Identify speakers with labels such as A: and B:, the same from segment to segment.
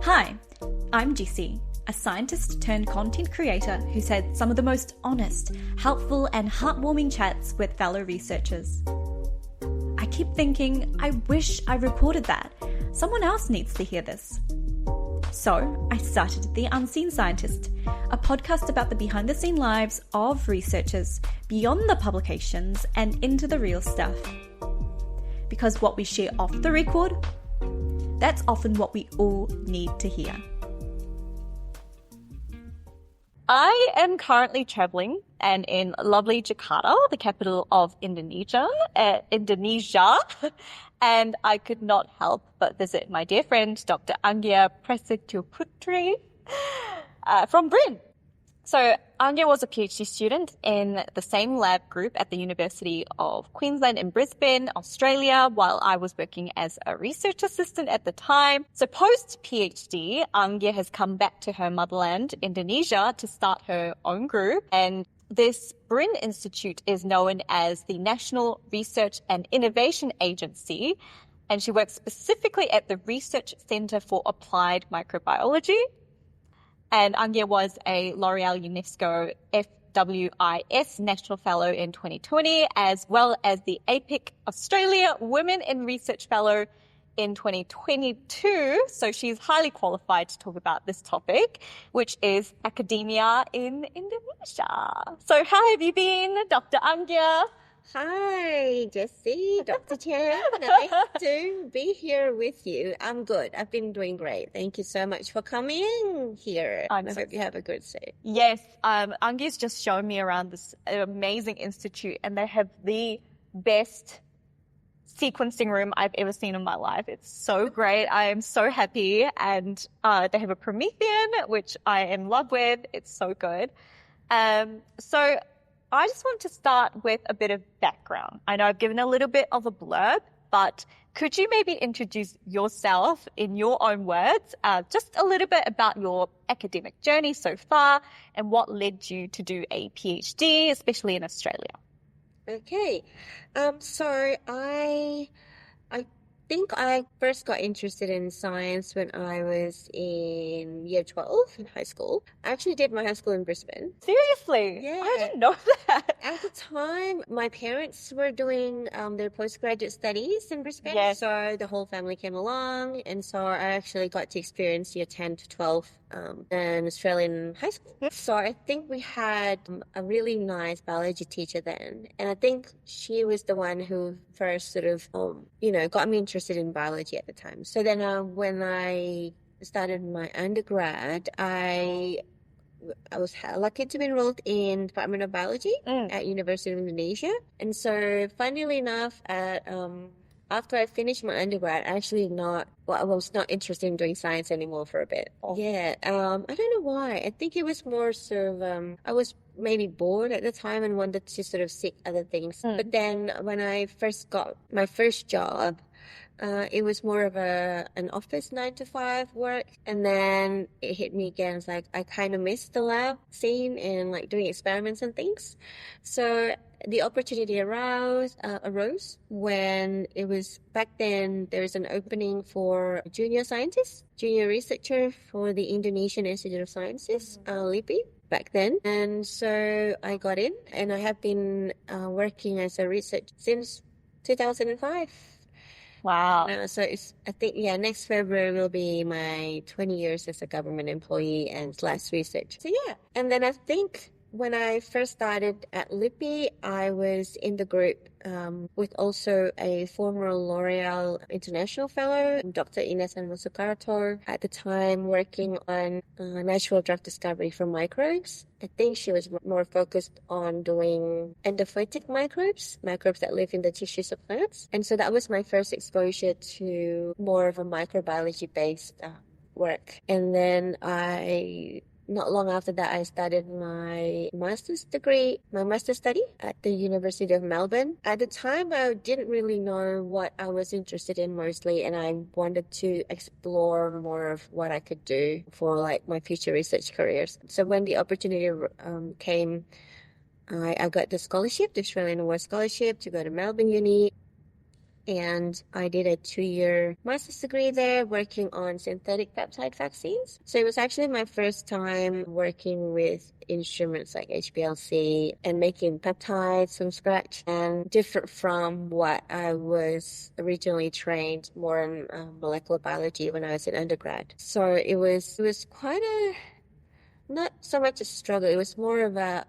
A: Hi, I'm Jessie, a scientist turned content creator who's had some of the most honest, helpful, and heartwarming chats with fellow researchers. I keep thinking, I wish I recorded that. Someone else needs to hear this. So I started The Unseen Scientist, a podcast about the behind-the-scenes lives of researchers beyond the publications and into the real stuff. Because what we share off the record, that's often what we all need to hear. I am currently traveling and in lovely Jakarta, the capital of Indonesia, and I could not help but visit my dear friend, Dr. Anggia Prasetyoputri from BRIN. So Anggia was a PhD student in the same lab group at the University of Queensland in Brisbane, Australia, while I was working as a research assistant at the time. So post-PhD, Anggia has come back to her motherland, Indonesia, to start her own group. And this BRIN Institute is known as the National Research and Innovation Agency, and she works specifically at the Research Centre for Applied Microbiology. And Anggia was a L'Oreal UNESCO FWIS National Fellow in 2020, as well as the APIC Australia Women in Research Fellow in 2022. So she's highly qualified to talk about this topic, which is academia in Indonesia. So how have you been, Dr. Anggia?
B: Hi, Jessie, Dr. Chan. Nice to be here with you. I'm good. I've been doing great. Thank you so much for coming here. I hope you have a good stay.
A: Yes, Anggia's just shown me around this amazing institute, and they have the best sequencing room I've ever seen in my life. It's so great. I am so happy. And they have a Promethean, which I am in love with. It's so good. So I just want to start with a bit of background. I know I've given a little bit of a blurb, but could you maybe introduce yourself in your own words, just a little bit about your academic journey so far and what led you to do a PhD, especially in Australia?
B: Okay. So I think I first got interested in science when I was in year 12 in high school. I actually did my high school in Brisbane.
A: Seriously?
B: Yeah.
A: I didn't know that.
B: At the time, my parents were doing their postgraduate studies in Brisbane.
A: Yes.
B: So the whole family came along. And so I actually got to experience year 10 to 12 in Australian high school. So I think we had a really nice biology teacher then. And I think she was the one who first sort of, got me interested in biology at the time. So then when I started my undergrad, I was lucky to be enrolled in Department of Biology at University of Indonesia. And so funnily enough, after I finished my undergrad, I was not interested in doing science anymore for a bit. Oh. Yeah. I don't know why. I think it was more sort of, I was maybe bored at the time and wanted to sort of seek other things. But then when I first got my first job, it was more of an office 9-to-5 work. And then it hit me again. It's like I kind of missed the lab scene and like doing experiments and things. So the opportunity arose when it was back then there was an opening for junior researcher for the Indonesian Institute of Sciences, LIPI, back then. And so I got in and I have been working as a researcher since 2005.
A: Wow.
B: So I think next February will be my 20 years as a government employee and / research. So yeah. And then I think when I first started at LIPI, I was in the group with also a former L'Oreal International Fellow, Dr. Ines Sukarto, at the time working on natural drug discovery for microbes. I think she was more focused on doing endophytic microbes that live in the tissues of plants. And so that was my first exposure to more of a microbiology-based work. And then not long after that, I started my master's study at the University of Melbourne. At the time, I didn't really know what I was interested in mostly, and I wanted to explore more of what I could do for like my future research careers. So when the opportunity came, I got the scholarship, the Australian Award Scholarship, to go to Melbourne Uni. and I did a 2-year master's degree there working on synthetic peptide vaccines. So it was actually my first time working with instruments like HPLC and making peptides from scratch, and different from what I was originally trained more in molecular biology when I was in undergrad. So it was quite not so much a struggle, it was more of a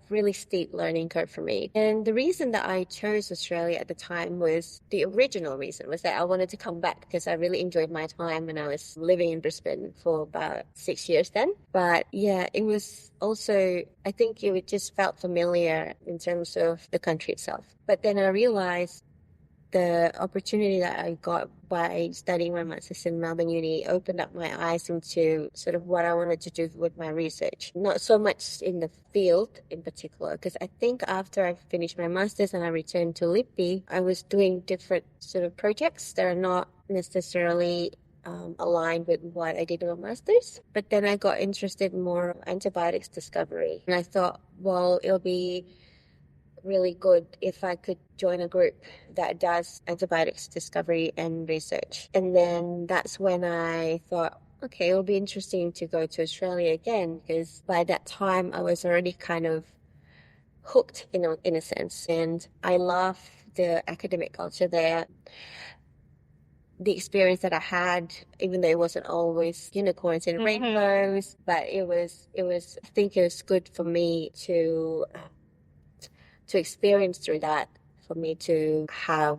B: really steep learning curve for me. And the reason that I chose Australia at the time was, the original reason was that I wanted to come back because I really enjoyed my time when I was living in Brisbane for about 6 years then. But yeah, it was also, I think it just felt familiar in terms of the country itself. But then I realized the opportunity that I got by studying my master's in Melbourne Uni opened up my eyes into sort of what I wanted to do with my research. Not so much in the field in particular, because I think after I finished my master's and I returned to LIPI, I was doing different sort of projects that are not necessarily aligned with what I did in my master's. But then I got interested in more antibiotics discovery. And I thought, well, it'll be really good if I could join a group that does antibiotics discovery and research. And then that's when I thought, okay, it'll be interesting to go to Australia again, because by that time I was already kind of hooked in a sense, and I love the academic culture there. The experience that I had, even though it wasn't always unicorns and rainbows, but it was I think it was good for me to experience through that, for me to have,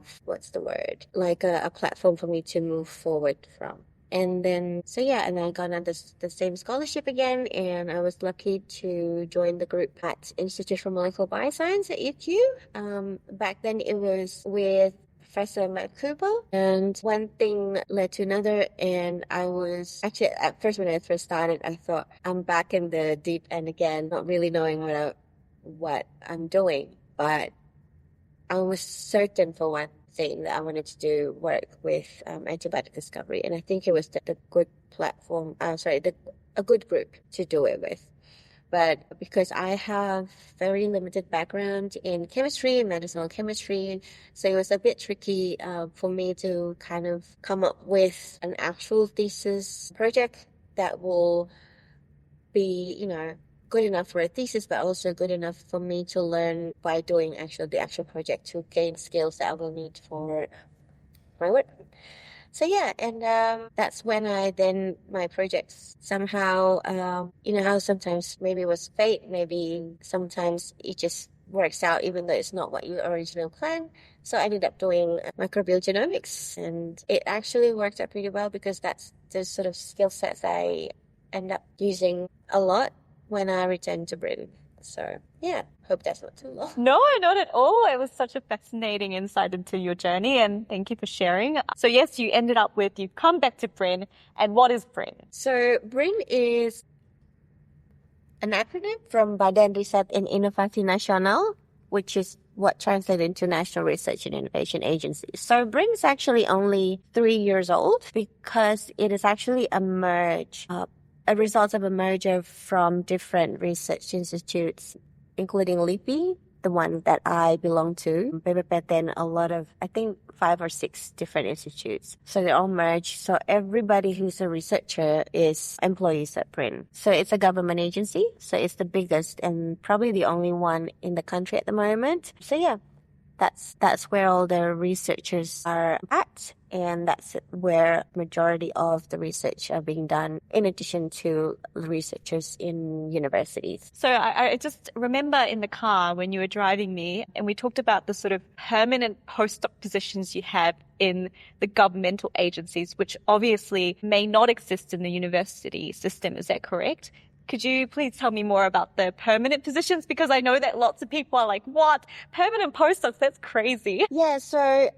B: like a platform for me to move forward from. And then, so yeah, and I got on the same scholarship again, and I was lucky to join the group at Institute for Molecular Bioscience at UQ. Back then it was with Professor Matt Cooper, and one thing led to another, and I was actually, at first when I first started, I thought I'm back in the deep end again, not really knowing what I'm doing. But I was certain for one thing that I wanted to do work with antibiotic discovery, and I think it was the good platform. A good group to do it with. But because I have very limited background in chemistry and medicinal chemistry, so it was a bit tricky for me to kind of come up with an actual thesis project that will be, good enough for a thesis, but also good enough for me to learn by doing the actual project to gain skills that I will need for my work. So yeah, and that's when my projects somehow, how sometimes maybe it was fate, maybe sometimes it just works out even though it's not what you originally planned. So I ended up doing microbial genomics, and it actually worked out pretty well because that's the sort of skill sets I end up using a lot when I returned to BRIN. So yeah, hope that's not too long.
A: No, not at all. It was such a fascinating insight into your journey, and thank you for sharing. So yes, you've come back to BRIN, and what is BRIN?
B: So BRIN is an acronym from Badan Riset and Inovasi Nasional, which is what translates into National Research and Innovation Agency. So BRIN is actually only 3 years old because it is actually a result of a merger from different research institutes, including LIPI, the one that I belong to, but then a lot of, I think 5 or 6 different institutes. So they're all merged. So everybody who's a researcher is employees at BRIN. So it's a government agency. So it's the biggest and probably the only one in the country at the moment. So yeah, that's where all the researchers are at, and that's where majority of the research are being done, in addition to researchers in universities.
A: So I just remember in the car when you were driving me, and we talked about the sort of permanent postdoc positions you have in the governmental agencies, which obviously may not exist in the university system. Is that correct? Could you please tell me more about the permanent positions? Because I know that lots of people are like, what? Permanent postdocs? That's crazy.
B: Yeah, so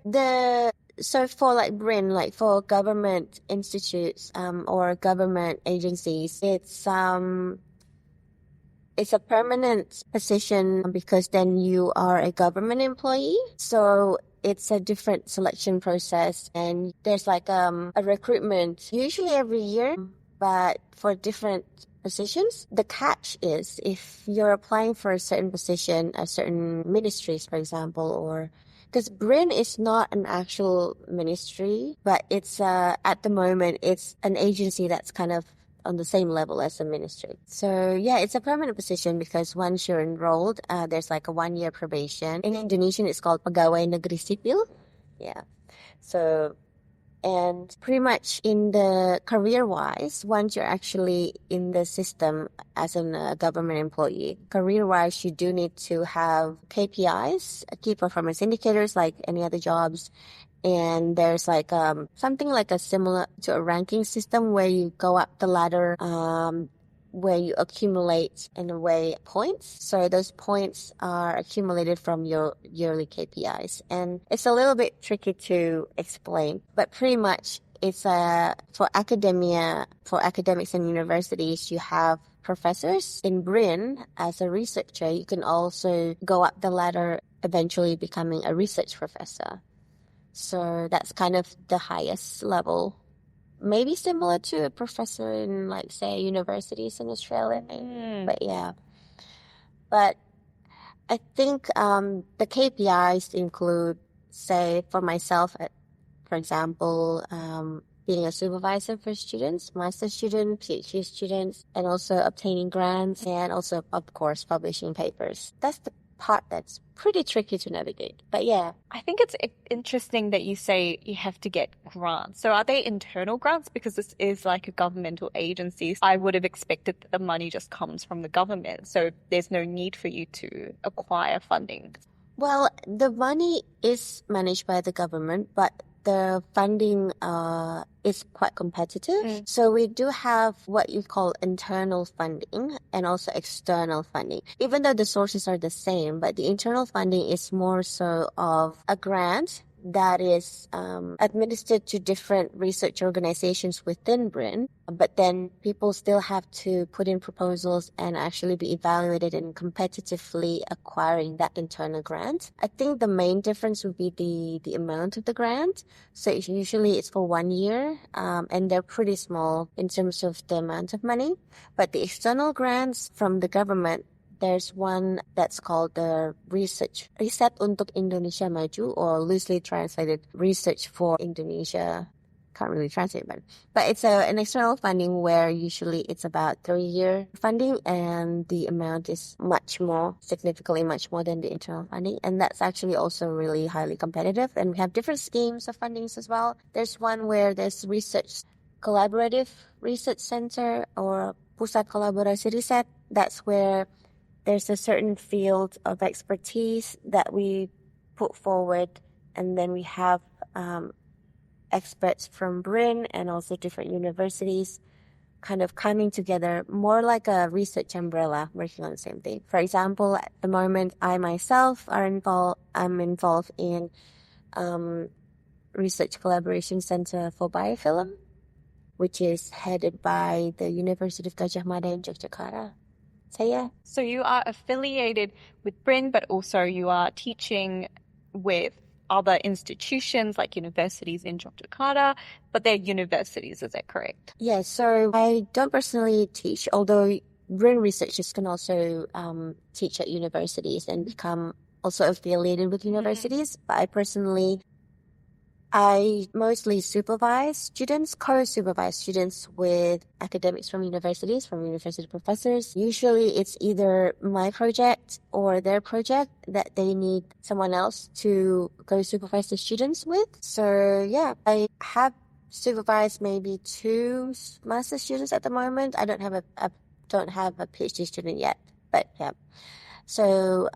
B: for like BRIN, like for government institutes or government agencies, it's a permanent position because then you are a government employee. So it's a different selection process, and there's like a recruitment usually every year, but for different positions. The catch is if you're applying for a certain position, a certain ministries, for example, or Because BRIN is not an actual ministry, but it's at the moment it's an agency that's kind of on the same level as a ministry. So yeah, it's a permanent position because once you're enrolled, there's like a 1 year probation. In Indonesian, it's called Pegawai Negeri Sipil. Yeah. So, and pretty much in the career-wise, once you're actually in the system as a government employee, career-wise, you do need to have KPIs, key performance indicators, like any other jobs. And there's like something like a similar to a ranking system where you go up the ladder, where you accumulate in a way points. So those points are accumulated from your yearly KPIs. And it's a little bit tricky to explain, but pretty much it's for academics and universities, you have professors. In BRIN, as a researcher, you can also go up the ladder, eventually becoming a research professor. So that's kind of the highest level. Maybe similar to a professor in, like, say, universities in Australia. But yeah. But I think the KPIs include, say, for myself, for example, being a supervisor for students, master students, PhD students, and also obtaining grants, and also, of course, publishing papers. That's the part that's pretty tricky to navigate. But yeah.
A: I think it's interesting that you say you have to get grants. So are they internal grants? Because this is like a governmental agency. I would have expected that the money just comes from the government. So there's no need for you to acquire funding.
B: Well, the money is managed by the government, but the funding is quite competitive. So we do have what you call internal funding and also external funding. Even though the sources are the same, but the internal funding is more so of a grant that is administered to different research organizations within BRIN, but then people still have to put in proposals and actually be evaluated and competitively acquiring that internal grant. I think the main difference would be the amount of the grant. So usually it's for 1 year, and they're pretty small in terms of the amount of money. But the external grants from the government, there's one that's called the Riset untuk Indonesia Maju, or loosely translated Research for Indonesia. Can't really translate, but it's an external funding where usually it's about 3-year funding, and the amount is significantly much more than the internal funding. And that's actually also really highly competitive. And we have different schemes of fundings as well. There's one where there's collaborative research center, or Pusat Kolaborasi Riset. That's where there's a certain field of expertise that we put forward, and then we have experts from BRIN and also different universities kind of coming together, more like a research umbrella, working on the same thing. For example, at the moment, I myself I'm involved in Research Collaboration Center for Biofilm, which is headed by the University of Gajah Mada in Jakarta. So yeah.
A: So you are affiliated with BRIN, but also you are teaching with other institutions like universities in Jakarta, but they're universities, is that correct?
B: Yeah, so I don't personally teach, although BRIN researchers can also teach at universities and become also affiliated with universities. But I mostly supervise students, co-supervise students with academics from universities, from university professors. Usually it's either my project or their project that they need someone else to go supervise the students with. So yeah, I have supervised maybe 2 master students at the moment. I don't have a PhD student yet, but yeah. So,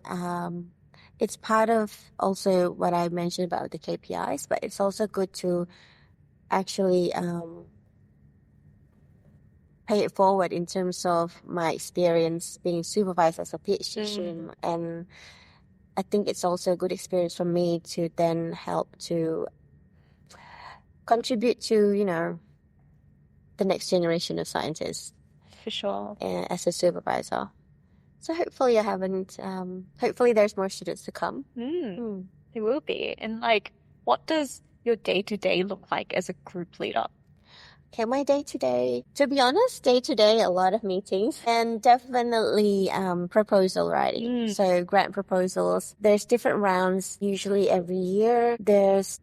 B: it's part of also what I mentioned about the KPIs, but it's also good to actually pay it forward in terms of my experience being supervised as a PhD student. And I think it's also a good experience for me to then help to contribute to, the next generation of scientists.
A: For sure.
B: As a supervisor. So hopefully hopefully there's more students to come.
A: There will be. And what does your day-to-day look like as a group leader?
B: Okay, my day-to-day, to be honest, day-to-day, a lot of meetings and definitely proposal writing. So grant proposals, there's different rounds usually every year. There's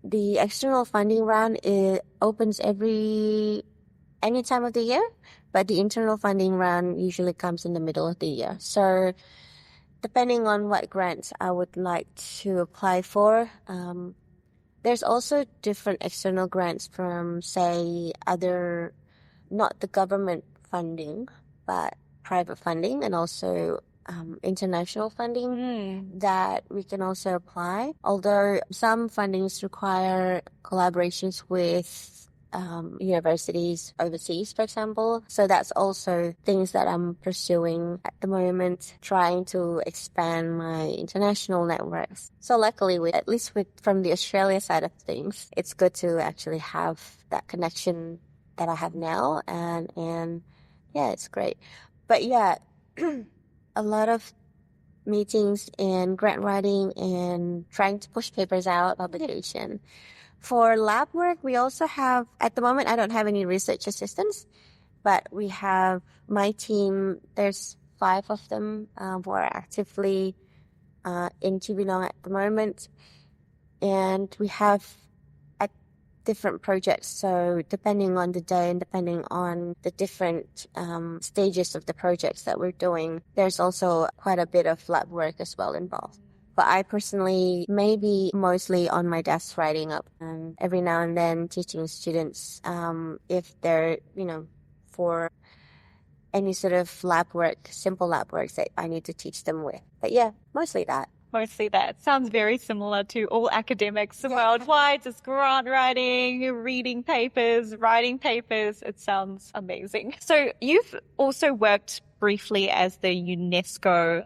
B: the external funding round, it opens any time of the year, but the internal funding round usually comes in the middle of the year. So depending on what grants I would like to apply for, there's also different external grants from, say, other, not the government funding, but private funding, and also international funding that we can also apply. Although some fundings require collaborations with universities overseas, for example. So that's also things that I'm pursuing at the moment, trying to expand my international networks. So luckily, at least from the Australia side of things, it's good to actually have that connection that I have now, and yeah, it's great. But yeah, a lot of meetings and grant writing and trying to push papers out, publication. For lab work, we also have, at the moment, I don't have any research assistants, but we have my team, there's 5 of them who are actively in Cibinong at the moment. And we have at different projects. So depending on the day and depending on the different stages of the projects that we're doing, there's also quite a bit of lab work as well involved. But I personally, maybe mostly on my desk writing up and every now and then teaching students if they're, for any sort of lab work, simple lab works that I need to teach them with. But yeah, mostly that.
A: Mostly that. Sounds very similar to all academics worldwide, just grant writing, reading papers, writing papers. It sounds amazing. So you've also worked briefly as the L'Oreal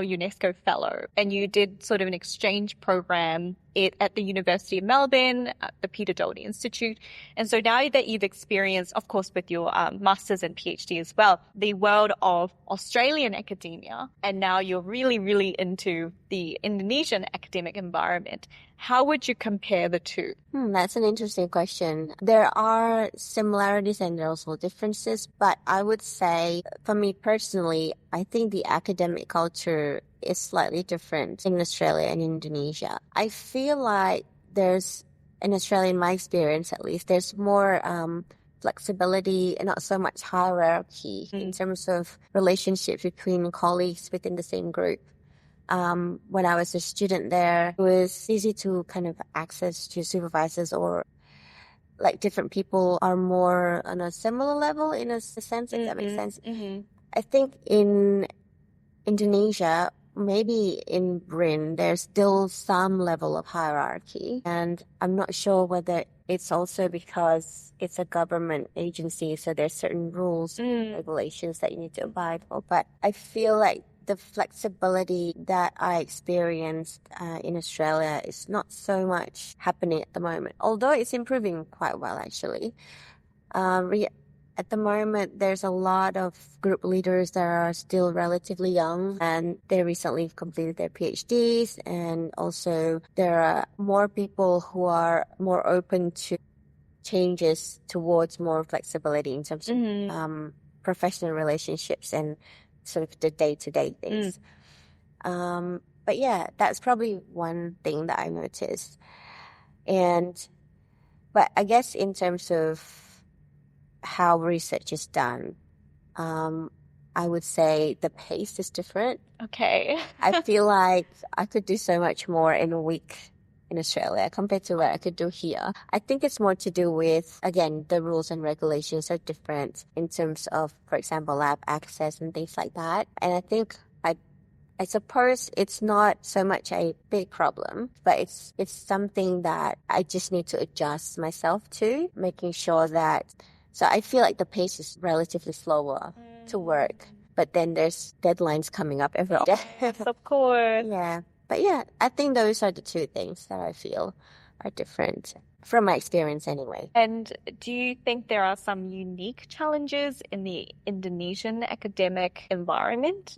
A: UNESCO Fellow, and you did sort of an exchange program at the University of Melbourne, at the Peter Doherty Institute. And so now that you've experienced, of course, with your master's and PhD as well, the world of Australian academia, and now you're really, really into the Indonesian academic environment, how would you compare the two?
B: That's an interesting question. There are similarities and there are also differences, but I would say, for me personally, I think the academic culture is slightly different in Australia and Indonesia. I feel like in Australia, in my experience at least, there's more flexibility and not so much hierarchy in terms of relationships between colleagues within the same group. When I was a student there, it was easy to kind of access to supervisors, or like different people are more on a similar level in a sense, if that makes sense. I think in Indonesia, maybe in BRIN, there's still some level of hierarchy. And I'm not sure whether it's also because it's a government agency, so there's certain rules and regulations that you need to abide for. But I feel like the flexibility that I experienced in Australia is not so much happening at the moment, although it's improving quite well, actually. At the moment, there's a lot of group leaders that are still relatively young, and they recently completed their PhDs, and also there are more people who are more open to changes towards more flexibility in terms of professional relationships and sort of the day-to-day things. But yeah, that's probably one thing that I noticed. But I guess in terms of how research is done, I would say the pace is different.
A: Okay.
B: I feel like I could do so much more in a week in Australia compared to what I could do here. I think it's more to do with, again, the rules and regulations are different in terms of, for example, lab access and things like that. And I think I suppose it's not so much a big problem, but it's something that I just need to adjust myself to, making sure that. So I feel like the pace is relatively slower to work, but then there's deadlines coming up every day.
A: Yes, of course.
B: Yeah. But yeah, I think those are the two things that I feel are different from my experience anyway.
A: And do you think there are some unique challenges in the Indonesian academic environment?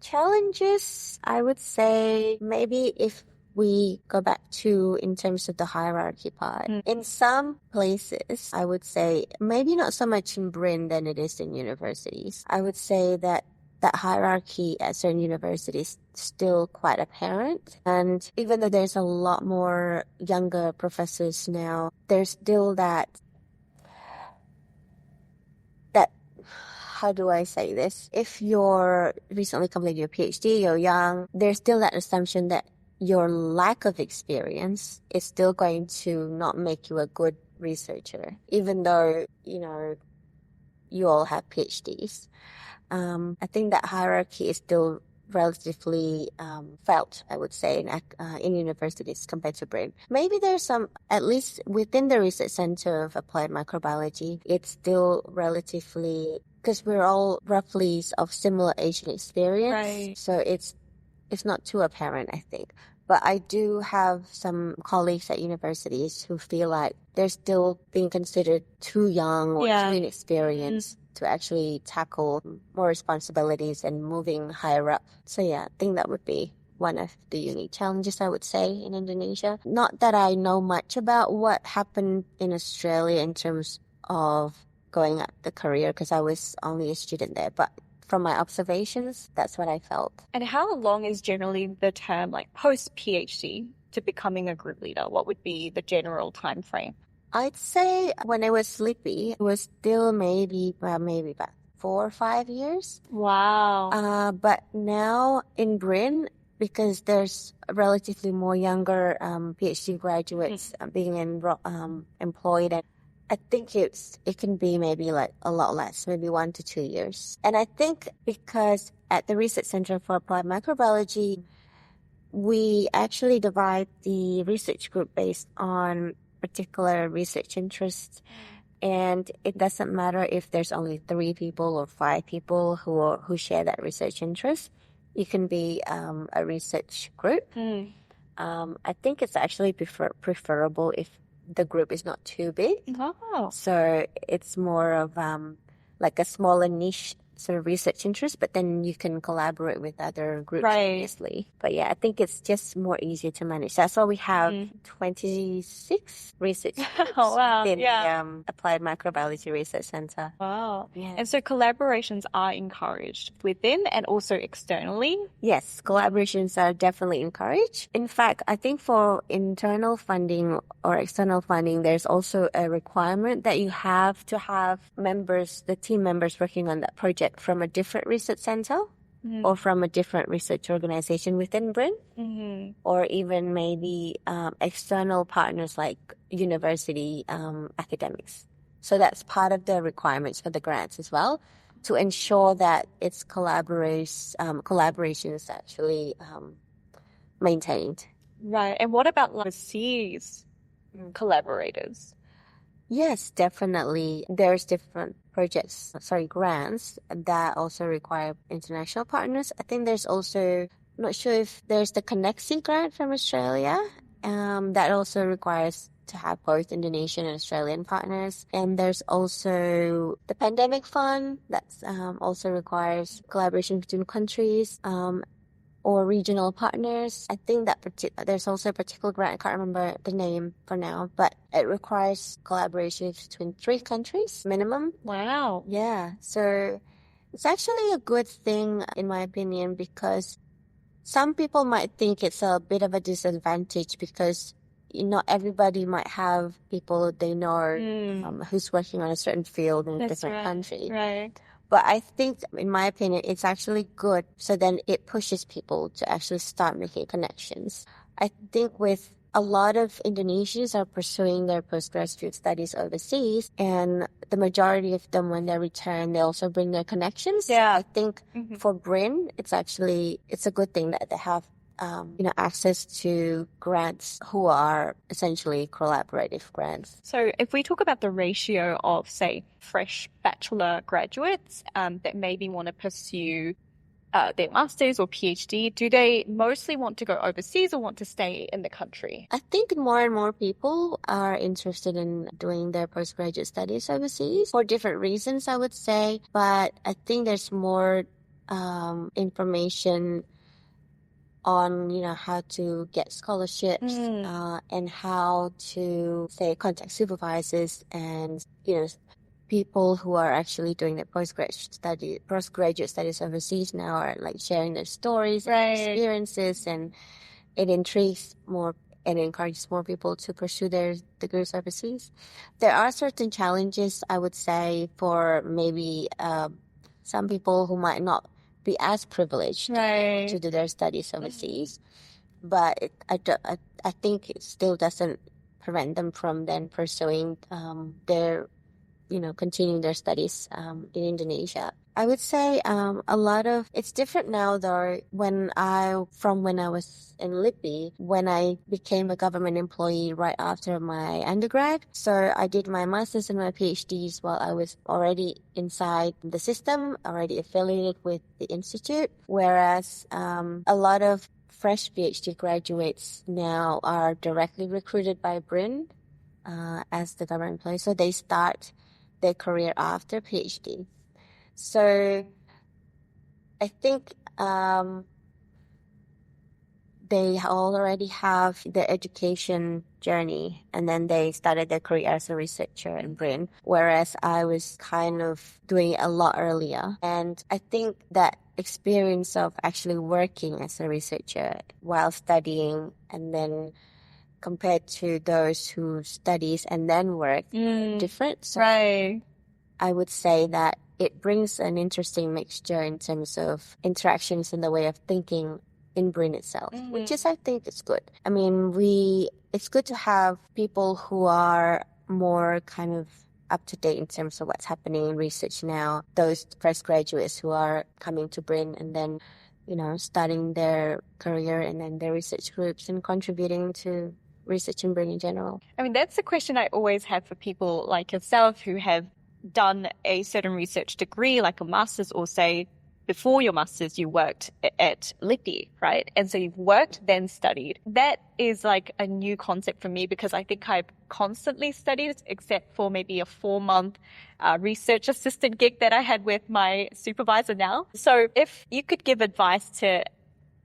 B: Challenges, I would say maybe if we go back to in terms of the hierarchy part. In some places, I would say, maybe not so much in BRIN than it is in universities. I would say that hierarchy at certain universities is still quite apparent. And even though there's a lot more younger professors now, there's still that how do I say this? If you're recently completed your PhD, you're young, there's still that assumption that your lack of experience is still going to not make you a good researcher, even though, you all have PhDs. I think that hierarchy is still relatively felt, I would say, in universities compared to BRIN. Maybe there's some, at least within the Research Center of Applied Microbiology, it's still relatively, because we're all roughly of similar age and experience,
A: Right.
B: so it's not too apparent, I think. But I do have some colleagues at universities who feel like they're still being considered too young or too inexperienced to actually tackle more responsibilities and moving higher up. So yeah, I think that would be one of the unique challenges, I would say, in Indonesia. Not that I know much about what happened in Australia in terms of going up the career, because I was only a student there, but from my observations, that's what I felt.
A: And how long is generally the term, like post-PhD, to becoming a group leader? What would be the general time frame?
B: I'd say when I was sleepy, it was still maybe about 4 or 5 years.
A: Wow.
B: But now in BRIN, because there's relatively more younger PhD graduates being employed, and I think it can be maybe like a lot less, maybe 1 to 2 years. And I think because at the Research Center for Applied Microbiology, we actually divide the research group based on particular research interests. And it doesn't matter if there's only 3 people or 5 people who share that research interest. You can be a research group. I think it's actually preferable if the group is not too big.
A: Oh.
B: So it's more of like a smaller niche sort of research interest, but then you can collaborate with other groups, obviously. But yeah, I think it's just more easier to manage. That's why we have 26 research groups in the Applied Microbiology Research Center.
A: Wow.
B: Yeah.
A: And so collaborations are encouraged within and also externally?
B: Yes, collaborations are definitely encouraged. In fact, I think for internal funding or external funding, there's also a requirement that you have to have the team members working on that project from a different research center or from a different research organization within BRIN, or even maybe external partners like university academics. So that's part of the requirements for the grants as well, to ensure that its collaborations actually maintained.
A: Right. And what about overseas collaborators?
B: Yes, definitely. There's different grants that also require international partners. I think there's also, not sure if there's the Connexi grant from Australia, that also requires to have both Indonesian and Australian partners. And there's also the Pandemic Fund that's also requires collaboration between countries. Or regional partners. I think that there's also a particular grant, I can't remember the name for now, but it requires collaboration between 3 countries minimum.
A: Wow.
B: Yeah, so it's actually a good thing in my opinion, because some people might think it's a bit of a disadvantage because not everybody might have people they know who's working on a certain field in a different country.
A: Right.
B: But I think, in my opinion, it's actually good. So then it pushes people to actually start making connections. I think with a lot of Indonesians are pursuing their postgraduate studies overseas, and the majority of them, when they return, they also bring their connections.
A: Yeah.
B: I think for BRIN, it's a good thing that they have access to grants who are essentially collaborative grants.
A: So if we talk about the ratio of, say, fresh bachelor graduates that maybe want to pursue their master's or PhD, do they mostly want to go overseas or want to stay in the country?
B: I think more and more people are interested in doing their postgraduate studies overseas for different reasons, I would say. But I think there's more information on, how to get scholarships, and how to, say, contact supervisors and, people who are actually doing their postgraduate studies overseas now are like sharing their stories and experiences, and it intrigues more and encourages more people to pursue their degrees overseas. There are certain challenges, I would say, for maybe some people who might not be as privileged to do their studies overseas, but I think it still doesn't prevent them from then pursuing their continuing their studies in Indonesia. I would say it's different now though from when I was in LIPI, when I became a government employee right after my undergrad. So I did my master's and my PhDs while I was already inside the system, already affiliated with the institute, whereas a lot of fresh PhD graduates now are directly recruited by BRIN as the government employee. So they start their career after PhD. So I think they already have their education journey, and then they started their career as a researcher in BRIN, whereas I was kind of doing it a lot earlier. And I think that experience of actually working as a researcher while studying, and then compared to those who studies and then work, different. So I would say that it brings an interesting mixture in terms of interactions and the way of thinking in BRIN itself, which is, I think, is good. I mean, it's good to have people who are more kind of up to date in terms of what's happening in research now. Those fresh graduates who are coming to BRIN and then, starting their career and then their research groups and contributing to research in BRIN in general.
A: I mean, that's a question I always have for people like yourself who have done a certain research degree, like a master's, or say before your master's, you worked at LIPI, right? And so you've worked, then studied. That is like a new concept for me, because I think I've constantly studied, except for maybe a 4-month research assistant gig that I had with my supervisor now. So if you could give advice to,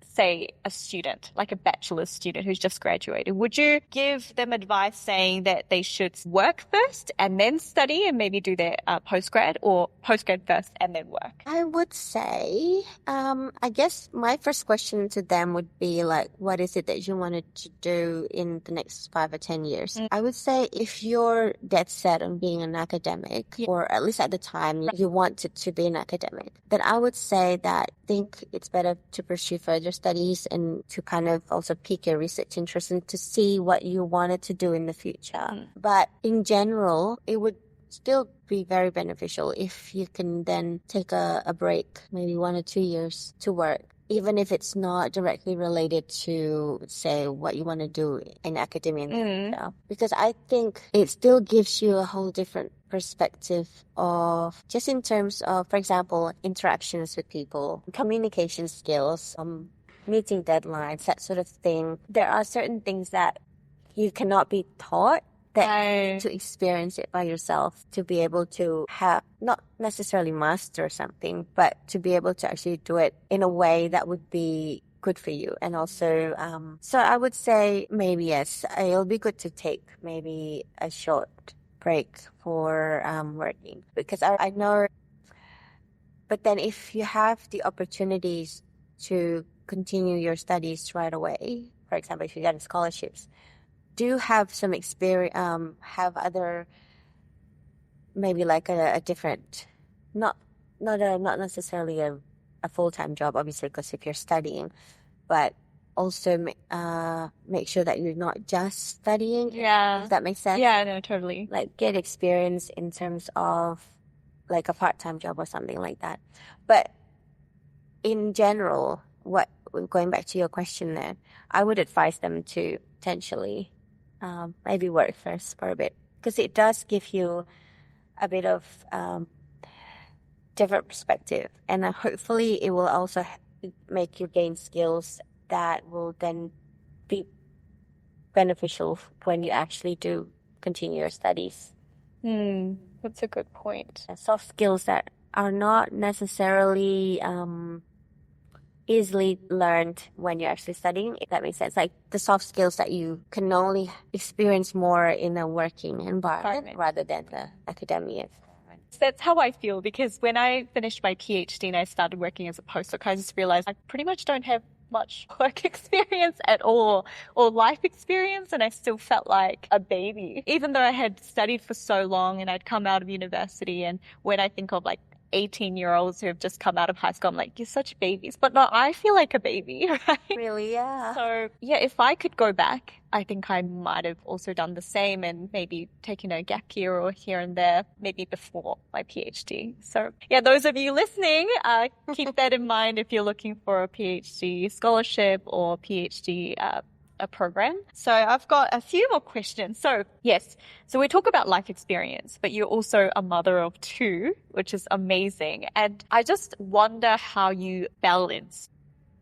A: say, a student, like a bachelor's student who's just graduated, would you give them advice saying that they should work first and then study and maybe do their postgrad, or postgrad first and then work?
B: I would say, I guess my first question to them would be like, what is it that you wanted to do in the next 5 or 10 years? I would say if you're dead set on being an academic, or at least at the time you wanted to be an academic, then I would say that I think it's better to pursue further studies and to kind of also pique your research interest and to see what you wanted to do in the future. But in general, it would still be very beneficial if you can then take a break, maybe 1 or 2 years to work, even if it's not directly related to, say, what you want to do in academia in the future. Because I think it still gives you a whole different perspective of, just in terms of, for example, interactions with people, communication skills, meeting deadlines, that sort of thing. There are certain things that you cannot be taught, that to experience it by yourself, to be able to have, not necessarily master something, but to be able to actually do it in a way that would be good for you. And also, so I would say maybe yes, it'll be good to take maybe a short break for working, because I know, but then if you have the opportunities to continue your studies right away, for example, if you get scholarships, do have some experience, have other, maybe like a different, not necessarily a full-time job, obviously, because if you're studying, but also make sure that you're not just studying.
A: Yeah.
B: Does that make sense?
A: Yeah, no, totally.
B: Like get experience in terms of like a part-time job or something like that. But in general, going back to your question there, I would advise them to potentially maybe work first for a bit, because it does give you a bit of different perspective, and hopefully it will also make you gain skills that will then be beneficial when you actually do continue your studies.
A: That's a good point.
B: Soft skills that are not necessarily easily learned when you're actually studying, if that makes sense. Like the soft skills that you can only experience more in a working environment rather than the academia.
A: That's how I feel, because when I finished my PhD and I started working as a postdoc, I just realized I pretty much don't have much work experience at all, or life experience, and I still felt like a baby, even though I had studied for so long and I'd come out of university. And when I think of like 18-year-olds who have just come out of high school, I'm like, you're such babies. But no, I feel like a baby, right?
B: Really, yeah.
A: So yeah, if I could go back, I think I might have also done the same and maybe taken a gap year or here and there, maybe before my PhD. So yeah, those of you listening, keep that in mind if you're looking for a PhD scholarship or PhD a program. So I've got a few more questions. So yes, so we talk about life experience, but you're also a mother of two, which is amazing. And I just wonder how you balance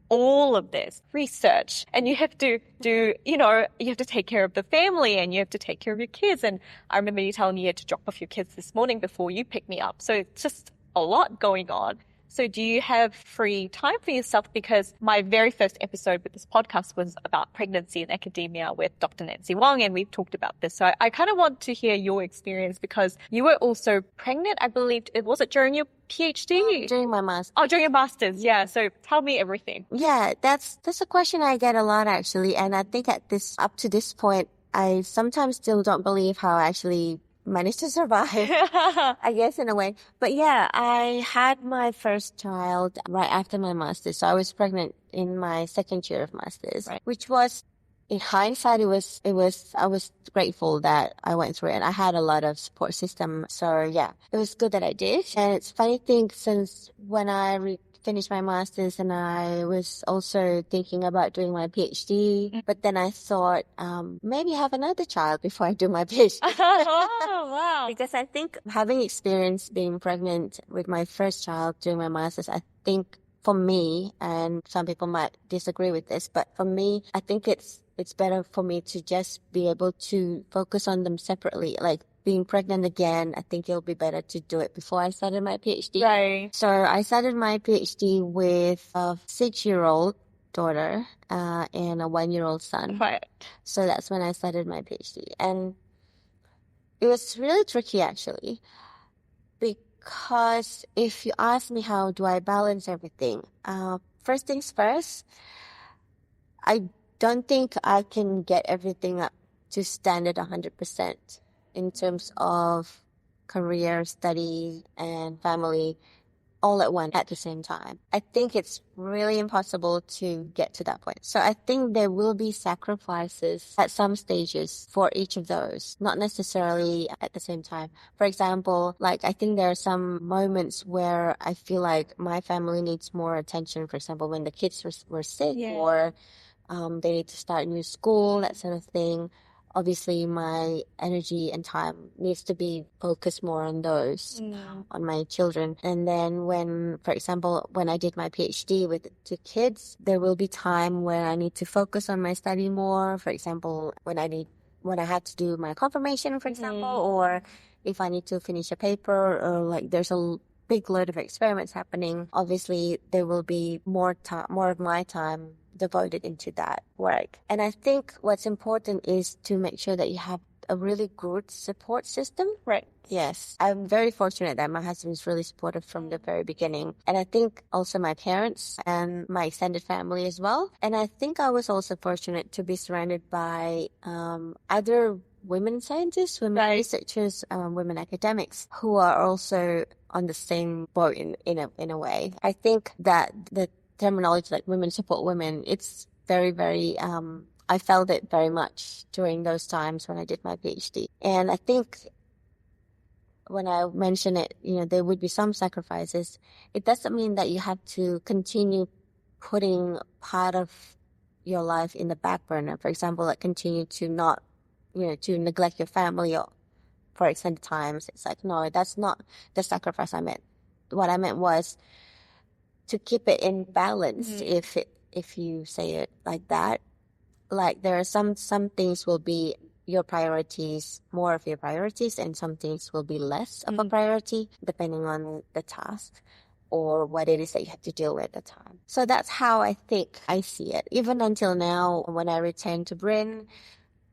A: all of this research, and you have to do, you have to take care of the family and you have to take care of your kids. And I remember you telling me you had to drop off your kids this morning before you picked me up. So it's just a lot going on. So do you have free time for yourself? Because my very first episode with this podcast was about pregnancy in academia with Dr. Nancy Wong, and we've talked about this. So I kind of want to hear your experience, because you were also pregnant, I believe. Was it during your PhD?
B: During my master's.
A: Oh, during your master's, yeah. So tell me everything.
B: Yeah, that's a question I get a lot, actually. And I think up to this point, I sometimes still don't believe how I actually managed to survive, I guess, in a way. But yeah, I had my first child right after my master's. So I was pregnant in my second year of master's, right, which was, in hindsight, I was grateful that I went through it. And I had a lot of support system. So yeah, it was good that I did. And it's funny thing, since when I finished my master's and I was also thinking about doing my PhD, but then I thought, maybe have another child before I do my PhD.
A: Oh, wow.
B: Because I think having experience being pregnant with my first child during my master's, I think for me, and some people might disagree with this, but for me, I think it's better for me to just be able to focus on them separately. Like being pregnant again, I think it'll be better to do it before I started my PhD.
A: Right.
B: So I started my PhD with a 6-year-old daughter and a 1-year-old son.
A: Right.
B: So that's when I started my PhD. And it was really tricky, actually, because if you ask me how do I balance everything, first things first, I don't think I can get everything up to standard 100% in terms of career, study, and family all at once at the same time. I think it's really impossible to get to that point. So I think there will be sacrifices at some stages for each of those, not necessarily at the same time. For example, like I think there are some moments where I feel like my family needs more attention. For example, when the kids were sick, or they need to start new school, that sort of thing. Obviously, my energy and time needs to be focused more on those, on my children. And then for example, when I did my PhD with 2 kids, there will be time where I need to focus on my study more. For example, when I had to do my confirmation, for example, or if I need to finish a paper, or like there's a big load of experiments happening, obviously there will be more of my time devoted into that work. And I think what's important is to make sure that you have a really good support system.
A: Right.
B: Yes. I'm very fortunate that my husband is really supportive from the very beginning. And I think also my parents and my extended family as well. And I think I was also fortunate to be surrounded by other women scientists, women researchers, women academics who are also on the same boat in a way. I think that the terminology like women support women, it's very, very, I felt it very much during those times when I did my PhD. And I think when I mention it, there would be some sacrifices. It doesn't mean that you have to continue putting part of your life in the back burner. For example, like continue to not, to neglect your family or for extended times. It's like, no, that's not the sacrifice I meant. What I meant was to keep it in balance, if you say it like that. Like there are some things will be your priorities, more of your priorities, and some things will be less of a priority depending on the task. or what it is that you have to deal with at the time. So that's how I think I see it. Even until now, when I return to BRIN,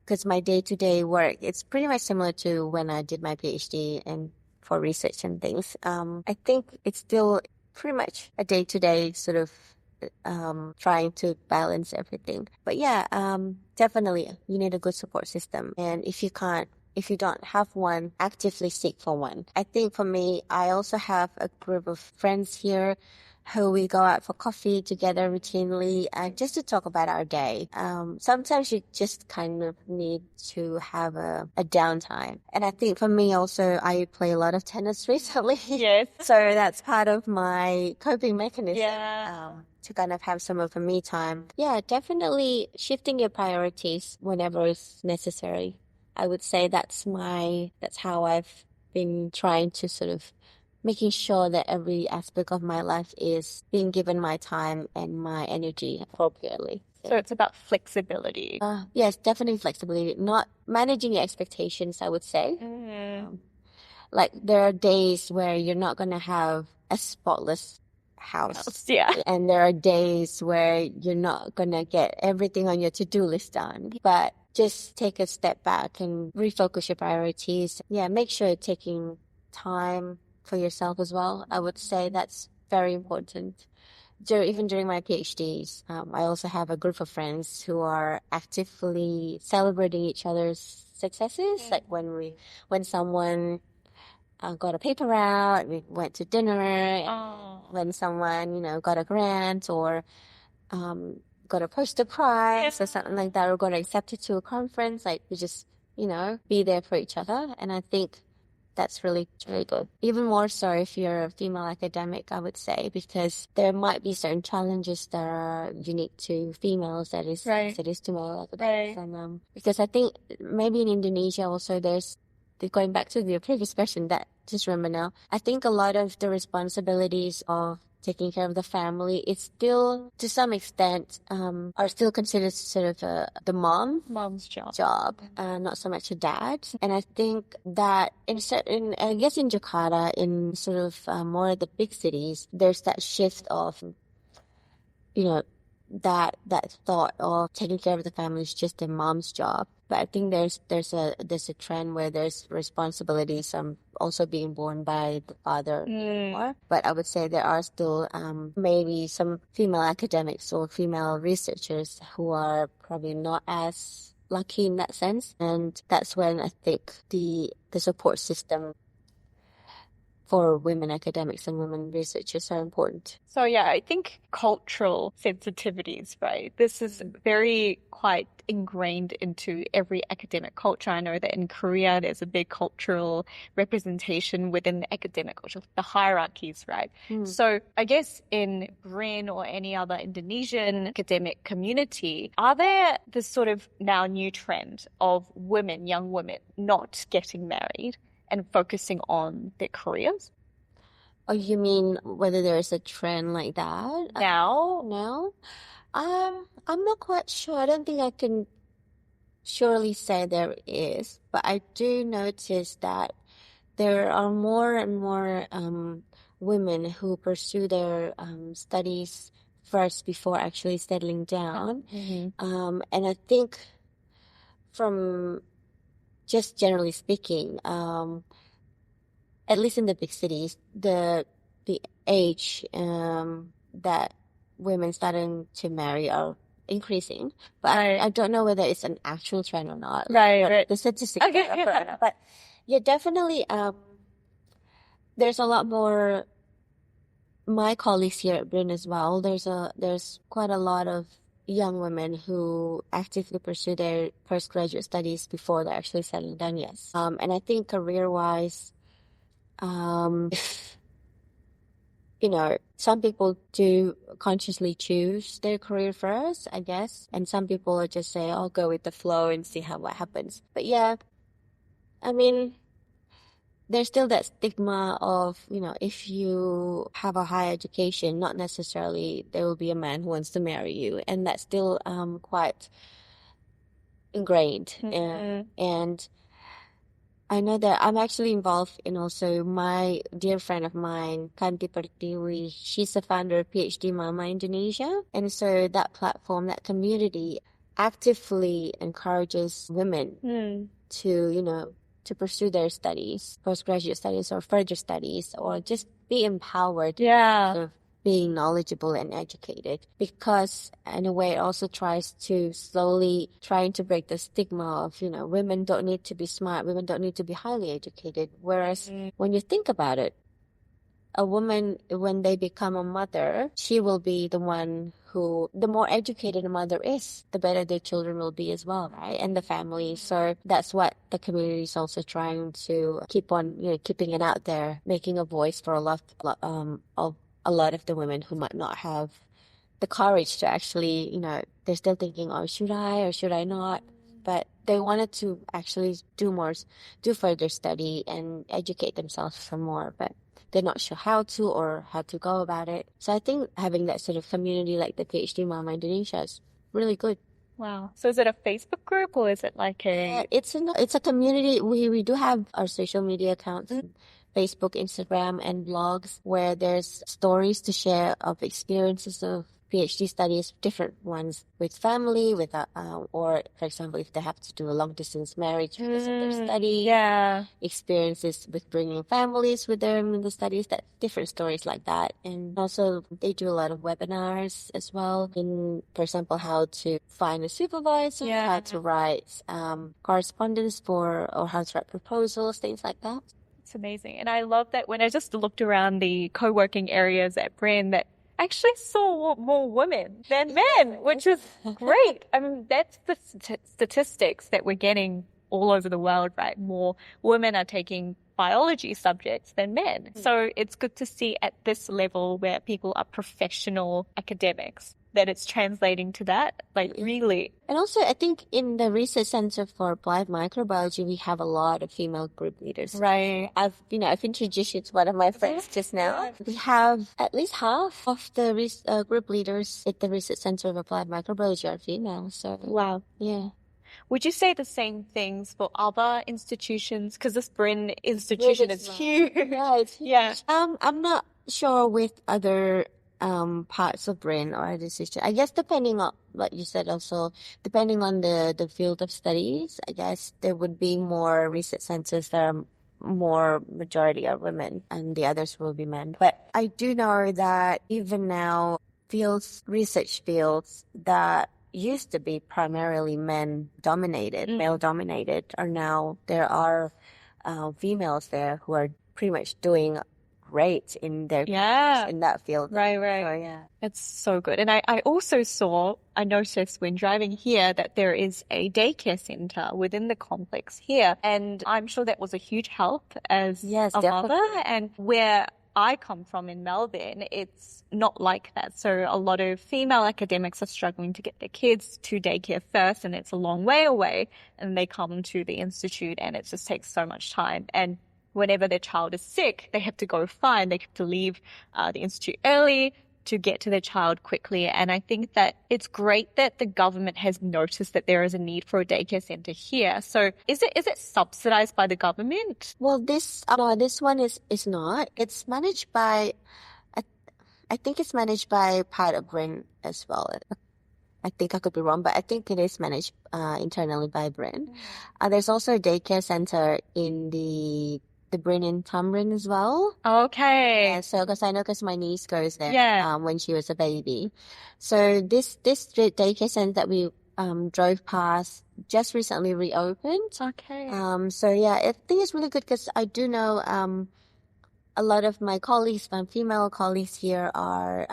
B: because my day-to-day work, it's pretty much similar to when I did my PhD and for research and things. I think it's still pretty much a day-to-day sort of trying to balance everything. But yeah, definitely you need a good support system. And if you don't have one, actively seek for one. I think for me, I also have a group of friends here who we go out for coffee together routinely just to talk about our day. Sometimes you just kind of need to have a downtime. And I think for me also, I play a lot of tennis recently.
A: Yes.
B: So that's part of my coping mechanism.
A: Yeah.
B: To kind of have some of a me time. Yeah, definitely shifting your priorities whenever it's necessary. I would say that's how I've been trying to sort of making sure that every aspect of my life is being given my time and my energy appropriately.
A: So it's about flexibility.
B: Yes, definitely flexibility. Not managing your expectations, I would say. Like there are days where you're not going to have a spotless house.
A: Yeah.
B: And there are days where you're not going to get everything on your to-do list done. But just take a step back and refocus your priorities. Yeah, make sure you're taking time for yourself as well. I would say that's very important. Even during my PhDs, I also have a group of friends who are actively celebrating each other's successes. Like when someone got a paper route, we went to dinner. When someone, got a grant or got a poster prize or something like that, or got accepted to a conference, like we just, be there for each other. And I think that's really, really good. Even more so if you're a female academic, I would say, because there might be certain challenges that are unique to females that is to male academics. And because I think maybe in Indonesia also going back to the previous question, that just remember now, I think a lot of the responsibilities of taking care of the family, it's still, to some extent, are still considered sort of the mom's job, not so much a dad. And I think that I guess in Jakarta, in sort of more of the big cities, there's that shift of, that thought of taking care of the family is just a mom's job. But I think there's a trend where there's responsibilities also being borne by the father more. But I would say there are still maybe some female academics or female researchers who are probably not as lucky in that sense. And that's when I think the support system for women academics and women researchers are important.
A: So yeah, I think cultural sensitivities, right? This is very quite ingrained into every academic culture. I know that in Korea, there's a big cultural representation within the academic culture, the hierarchies, right? So I guess in BRIN or any other Indonesian academic community, are there this sort of now new trend of young women, not getting married and focusing on their careers?
B: Oh, you mean whether there's a trend like that?
A: Now?
B: No. I'm not quite sure. I don't think I can surely say there is, but I do notice that there are more and more women who pursue their studies first before actually settling down. And I think from just generally speaking, at least in the big cities, the age that women starting to marry are increasing. But I don't know whether it's an actual trend or not.
A: Right.
B: The statistics but yeah, definitely there's a lot more. My colleagues here at BRIN as well, there's quite a lot of young women who actively pursue their postgraduate studies before they're actually settling down, yes. And I think career-wise, some people do consciously choose their career first, I guess. And some people are just say, I'll go with the flow and see what happens. But yeah, I mean, there's still that stigma of, if you have a higher education, not necessarily there will be a man who wants to marry you. And that's still quite ingrained. And I know that I'm actually involved in also my dear friend of mine, Anggia Prasetyoputri. She's the founder of PhD Mama Indonesia. And so that platform, that community actively encourages women to pursue their studies, postgraduate studies or further studies, or just be empowered.
A: Yeah.
B: Of being knowledgeable and educated, because in a way it also tries to slowly trying to break the stigma of, women don't need to be smart, women don't need to be highly educated. Whereas when you think about it, a woman, when they become a mother, she will be the one who, the more educated a mother is, the better their children will be as well, right? And the family. So that's what the community is also trying to keep on, keeping it out there, making a voice for a lot of the women who might not have the courage to actually, they're still thinking, oh, should I or should I not? But they wanted to actually do further study and educate themselves some more, but they're not sure how to or how to go about it. So I think having that sort of community like the PhD Mama Indonesia is really good.
A: Wow. So is it a Facebook group or is it like
B: It's a community. We do have our social media accounts, Facebook, Instagram, and blogs where there's stories to share of experiences of PhD studies, different ones with family, or for example, if they have to do a long distance marriage because of their study, experiences with bringing families with them in the studies, that different stories like that. And also they do a lot of webinars as well for example, how to find a supervisor, how to write correspondence or how to write proposals, things like that.
A: It's amazing. And I love that when I just looked around the co-working areas at BRIN, that I actually saw more women than men, which was great. I mean, that's the statistics that we're getting all over the world, right? More women are taking biology subjects than men. So it's good to see at this level where people are professional academics that it's translating to that, like really.
B: And also, I think in the Research Center for Applied Microbiology, we have a lot of female group leaders.
A: Right.
B: I've introduced you to one of my friends just now. We have at least half of the group leaders at the Research Center of Applied Microbiology are female. So,
A: wow.
B: Yeah.
A: Would you say the same things for other institutions? Because this BRIN institution is huge.
B: Yeah, it's huge.
A: Yeah.
B: I'm not sure with other parts of BRIN or other system. I guess depending on what you said also, depending on the field of studies, I guess there would be more research centers that are more majority are women and the others will be men. But I do know that even now research fields that used to be primarily male dominated, are now there are females there who are pretty much doing great in their in that field.
A: Right.
B: So, yeah.
A: It's so good. And I noticed when driving here that there is a daycare center within the complex here. And I'm sure that was a huge help as a mother. And where I come from in Melbourne, it's not like that. So a lot of female academics are struggling to get their kids to daycare first, and it's a long way away. And they come to the institute and it just takes so much time. And whenever their child is sick, they have to go fine. They have to leave the institute early to get to their child quickly. And I think that it's great that the government has noticed that there is a need for a daycare center here. So is it subsidized by the government?
B: Well, this one is not. It's managed by, I think it's managed by part of BRIN as well. I think I could be wrong, but I think it is managed internally by BRIN. There's also a daycare center in the BRIN in Tamrin as well.
A: Okay.
B: Yeah, so because my niece goes there when she was a baby. So this daycare center that we drove past just recently reopened.
A: Okay.
B: So yeah, I think it's really good because I do know a lot of my colleagues, my female colleagues here are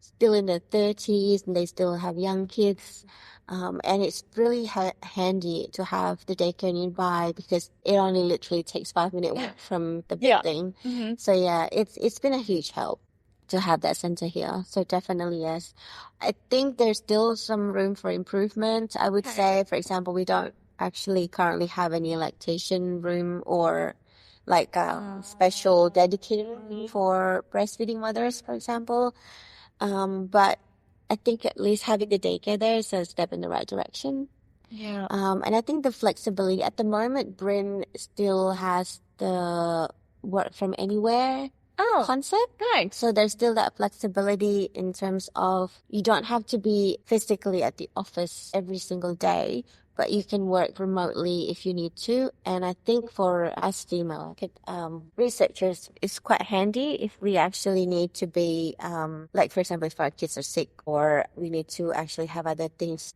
B: still in their 30s and they still have young kids. And it's really handy to have the daycare nearby because it only literally takes 5 minutes walk from the building.
A: Mm-hmm.
B: So yeah, it's been a huge help to have that center here. So definitely yes. I think there's still some room for improvement. I would say, for example, we don't actually currently have any lactation room or like a special dedicated room for breastfeeding mothers, for example. But I think at least having the daycare there is a step in the right direction.
A: Yeah.
B: And I think the flexibility at the moment, BRIN still has the work from anywhere concept.
A: Nice.
B: So there's still that flexibility in terms of you don't have to be physically at the office every single day, but you can work remotely if you need to. And I think for us female researchers, it's quite handy if we actually need to be, like for example, if our kids are sick or we need to actually have other things,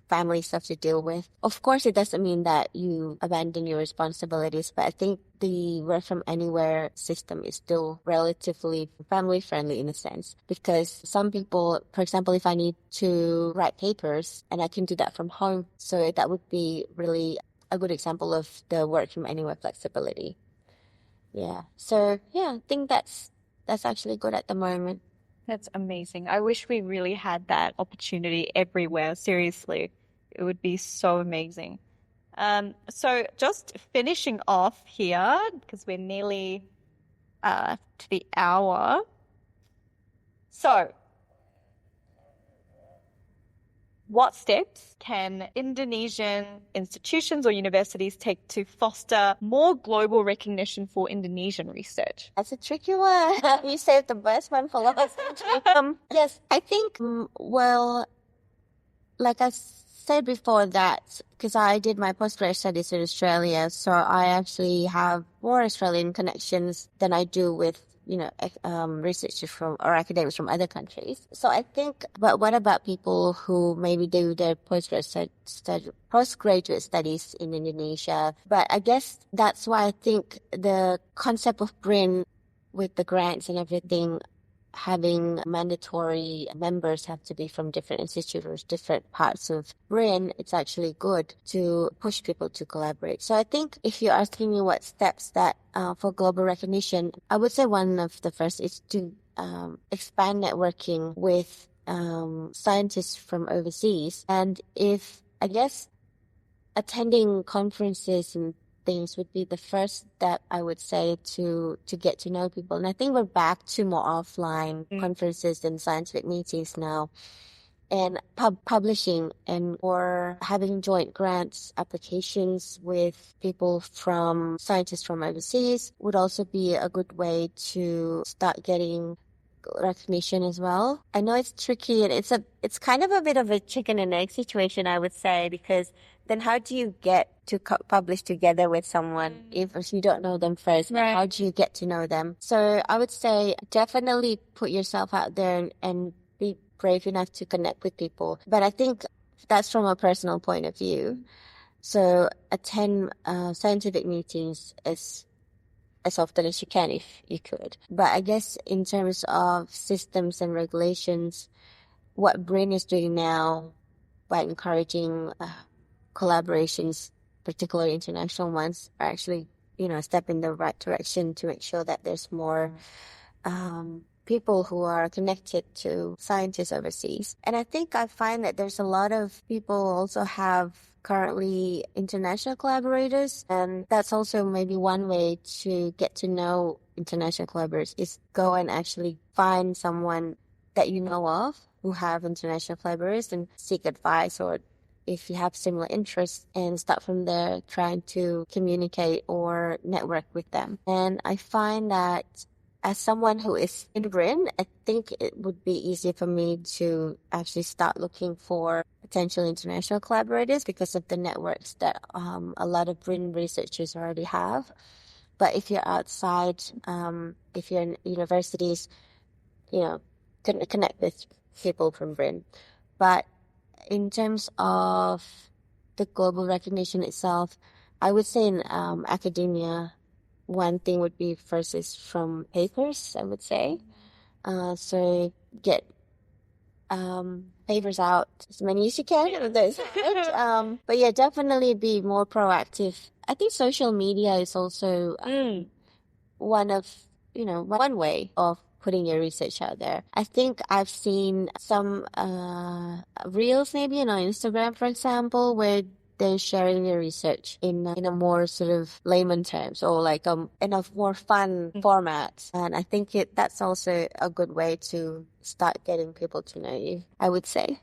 B: family stuff to deal with. Of course, it doesn't mean that you abandon your responsibilities, but I think the work from anywhere system is still relatively family friendly in a sense, because some people, for example, if I need to write papers and I can do that from home, so that would be really a good example of the work from anywhere flexibility. Yeah. So yeah, I think that's actually good at the moment.
A: That's amazing. I wish we really had that opportunity everywhere. Seriously, it would be so amazing. So just finishing off here, because we're nearly to the hour. So, what steps can Indonesian institutions or universities take to foster more global recognition for Indonesian research?
B: That's a tricky one. You saved the best one for last. Yes, I think, well, like I said before that, because I did my postgraduate studies in Australia, so I actually have more Australian connections than I do with, researchers from or academics from other countries. So I think, but what about people who maybe do their postgraduate studies in Indonesia? But I guess that's why I think the concept of BRIN with the grants and everything, having mandatory members have to be from different institutes, different parts of BRIN, it's actually good to push people to collaborate. So I think if you're asking me what steps that for global recognition, I would say one of the first is to expand networking with scientists from overseas. And I guess attending conferences and things would be the first step, I would say, to get to know people. And I think we're back to more offline conferences and scientific meetings now. And publishing or having joint grants applications with people scientists from overseas would also be a good way to start getting recognition as well. I know it's tricky, and it's kind of a bit of a chicken and egg situation, I would say, because then how do you get to publish together with someone if you don't know them first?
A: Right.
B: How do you get to know them? So I would say definitely put yourself out there and be brave enough to connect with people. But I think that's from a personal point of view. So attend scientific meetings as often as you can if you could. But I guess in terms of systems and regulations, what BRIN is doing now by encouraging collaborations, particularly international ones, are actually, a step in the right direction to make sure that there's more people who are connected to scientists overseas. And I think I find that there's a lot of people also have currently international collaborators, and that's also maybe one way to get to know international collaborators is go and actually find someone that you know of who have international collaborators and seek advice, or if you have similar interests, and start from there trying to communicate or network with them. And I find that as someone who is in BRIN, I think it would be easier for me to actually start looking for potential international collaborators because of the networks that a lot of BRIN researchers already have. But if you're outside, if you're in universities, connect with people from BRIN. But in terms of the global recognition itself, I would say in academia, one thing would be first is from papers, I would say. So get papers out as many as you can. But yeah, definitely be more proactive. I think social media is also one way of putting your research out there. I think I've seen some reels maybe on Instagram, for example, where they're sharing their research in a more sort of layman terms, or like in a more fun format. And I think that's also a good way to start getting people to know you, I would say.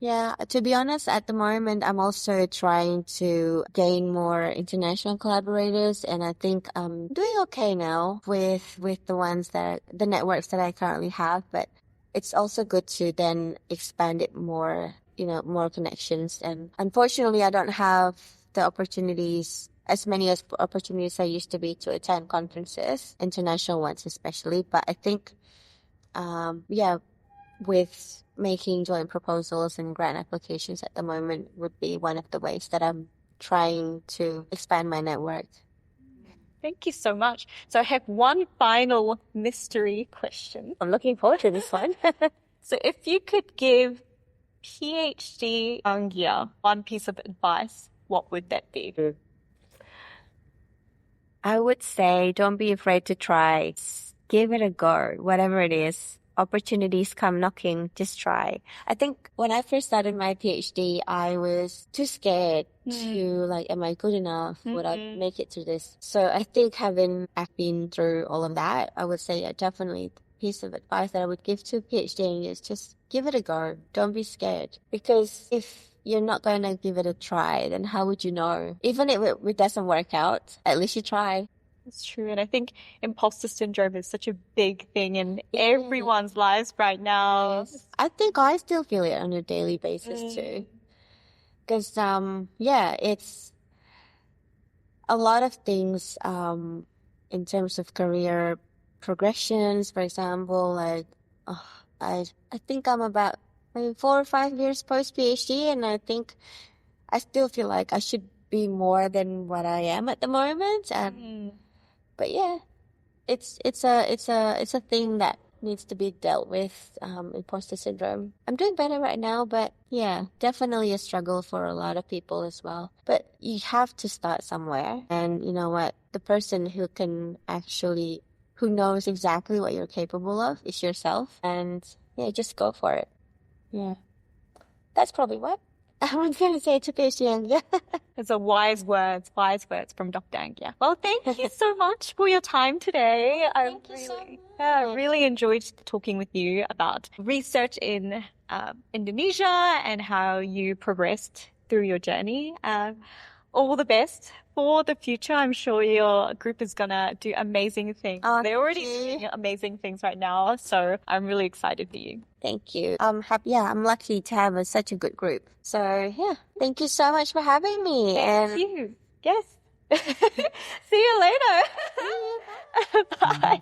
B: Yeah, to be honest, at the moment, I'm also trying to gain more international collaborators, and I think I'm doing okay now with the networks that I currently have, but it's also good to then expand it more, more connections. And unfortunately, I don't have the opportunities, as many as opportunities I used to be to attend conferences, international ones especially, but I think, yeah, with making joint proposals and grant applications at the moment would be one of the ways that I'm trying to expand my network.
A: Thank you so much. So I have one final mystery question.
B: I'm looking forward to this one.
A: So if you could give PhD Anggia one piece of advice, what would that be?
B: I would say don't be afraid to try. Give it a go, whatever it is. Opportunities come knocking, just try. I think when I first started my PhD, I was too scared to am I good enough? Would I make it through this? So I think I've been through all of that, I would say definitely piece of advice that I would give to PhD is just give it a go. Don't be scared. Because if you're not going to give it a try, then how would you know? Even if it doesn't work out, at least you try.
A: It's true. And I think imposter syndrome is such a big thing in everyone's lives right now.
B: Yes. I think I still feel it on a daily basis too. Because, it's a lot of things in terms of career progressions, for example, I think I'm about maybe 4 or 5 years post PhD, and I think I still feel like I should be more than what I am at the moment. But yeah, it's a thing that needs to be dealt with, imposter syndrome. I'm doing better right now, but yeah, definitely a struggle for a lot of people as well. But you have to start somewhere. And you know what? The person who knows exactly what you're capable of is yourself. And yeah, just go for it. Yeah. That's probably what I was going to say to PhD Anggia.
A: It's a wise words from Dr. Anggia. Well, thank you so much for your time today.
B: Thank you so much.
A: I really enjoyed talking with you about research in Indonesia and how you progressed through your journey. All the best for the future. I'm sure your group is going to do amazing things. They're already doing amazing things right now, so I'm really excited for you.
B: Thank you. I'm lucky to have such a good group. So yeah, thank you so much for having me.
A: Thank you. Yes. See you later.
B: Bye.